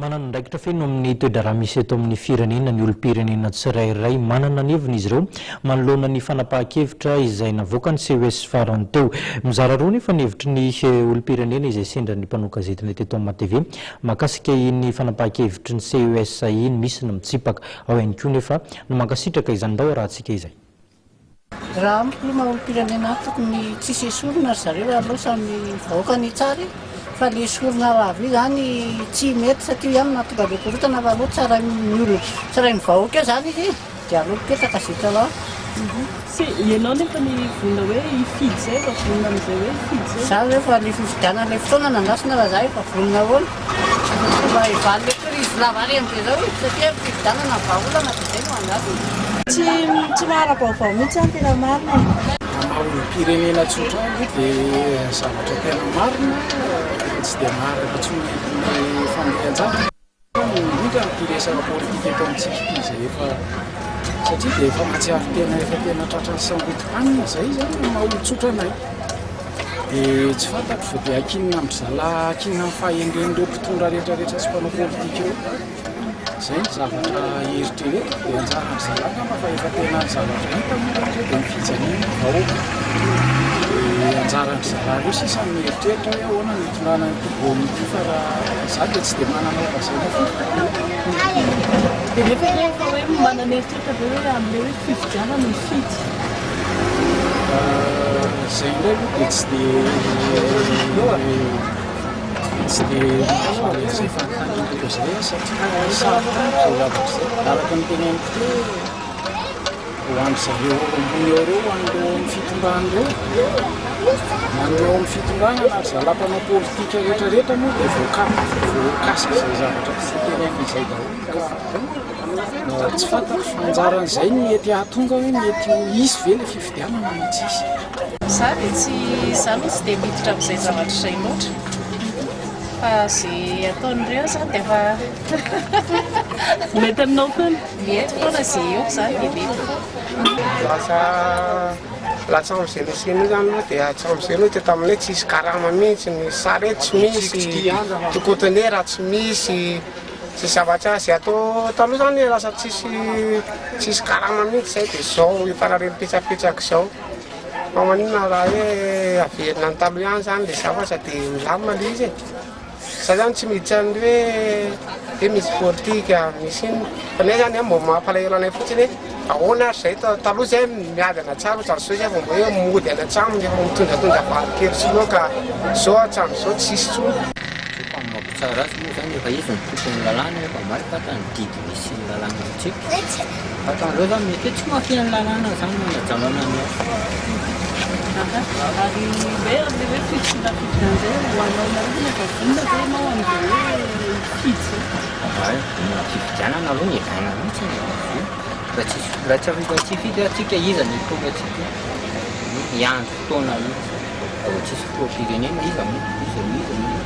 Manana ndraikitra feno amin'ny toedraraha misy eto amin'ny firenena ny olom-pirenena tsirairay manana ny heviny izy ireo manoloana ny fanapahan-kevitra izay navoaka ny CES farany teo. Mizara roa nefa ny hevitry ny olom-pirenena izay sendra ny mpanao gazetiny teto amin'ny TV mahakasika iny fanapahan-kevitry ny CES iny misy ny mitsipaka ao ihany koa nefa no mankasitraka izany ndao raha antsika izay. Raha amiko olom-pirenena tokony tsisy esorina zareo aloha samy vahoaka ny tsara fa le esorina raha zany tsy mety satria ihany natonga le korotana fa aloha tsara ny olona tsara ny vahoaka zany izy dia aloha petaka zitra loha. Si ianao nefa ny vonona hoe hifidy zay fa vonona amin'izay hoe hifidy zay. Za rehefa ny fifidiana ilay fotoana nandasina fa za efa vonona ahoana. Mba hivaly le krizy lavary amin'izay zao satria fifidiana na vahaolana dia zay no andasina. Tsy mahara-baovao mihitsy any tena marina. Olom-pirenena tsotra dia zavatra tena marina tsy dia marina tsy ny fambolean-java. Indrindra ny resaka politika eto amintsika ity izay efa satria dia efa mahatsiaro tena efa tena tratran'ny sambotim-panina izay zany maha-olon-tsotra anay. Dia tsy fantako fa dia akinina amin'ny zalahy akinina amin'ny fahaengen'ireo mpitondra rehetrarehetra sy mpanao politika ireo. Izay ny zavatra eritrereto dia anjara ny zalahy fa efa tena ny zavatra hita moa dia ny fijaliana vahoaka. Dia anjara ny zalahy io sisa ny eritreritra hoe ahoana ny hitondrana ny tombony ity fa raha za dia tsy dia manana vazaina foana. Dia nefa rehefa hoe manana eritreritra be hoe amin'ilay hoe fifidiana no mifidy. Izay indray aloha dia tsy dia izay fantaniko izay satria sarotra izay zavatra izay araka ny teneniko teo ho an'ny zareo ambony eo ireo ho an'ireo amin'ny fitondrana ireo manao amin'ny fitondrana na zalam-panao politika rehetrarehetra moa dia voakasika izay zavatra tsy teneniko izay daholo. Tsy fantako fa anjaran'izay ny mety ahatonga hoe mety hisy ve ilay fifidianana na tsisy. Za dia za aloha tsy dia miditra amin'izay zavatra izay loatra. Fa izay ataon'ireo zany dia efa mety aminao foana. mety foana izay eo zany dia mety. Lasa amin'izay nisiny io zany dia tsy amin'izay aloha teto aminay tsisy karama mihitsy ny sary tsy misy tokotonera tsy misy tsy zavatra azy atao taloha zany lasa tsisy karama mihitsy zay dia zao hifanareny pitsapitsaka izao. Fa manina raha hoe averina ny taloha ihany zany le zavatra dia milamina le izy e. Za zany tsy miditra ny hoe misy politika misy iny fa nay zany mbo mampalahelo anay fotsiny hoe ahoana ary zay taloha zay miady anatsara ohatrany zao zay vao mbo hoe mody anatrano rehefa mitondratondra valokely sy loha ka zao hatram'izao tsisy tsony. Tsara azy moa zany efa izy mitokony lalàna efa maripata ny didy misy lalàna amintsika. Fatan'ireo zany mety hoe tsy mahafina ny lalàna zany manajamana ny Ary hoe amin'ilay hoe fifidian'izay ho anao nareo efa vonona ve ianao amin'izay hoe hifidy zay? fifidianana aloha ny evaina mihitsy raha tsy fidy atsika iza ny tonga atsika hiandry fotoana io. Tsisy filoham-pirenena iza moa.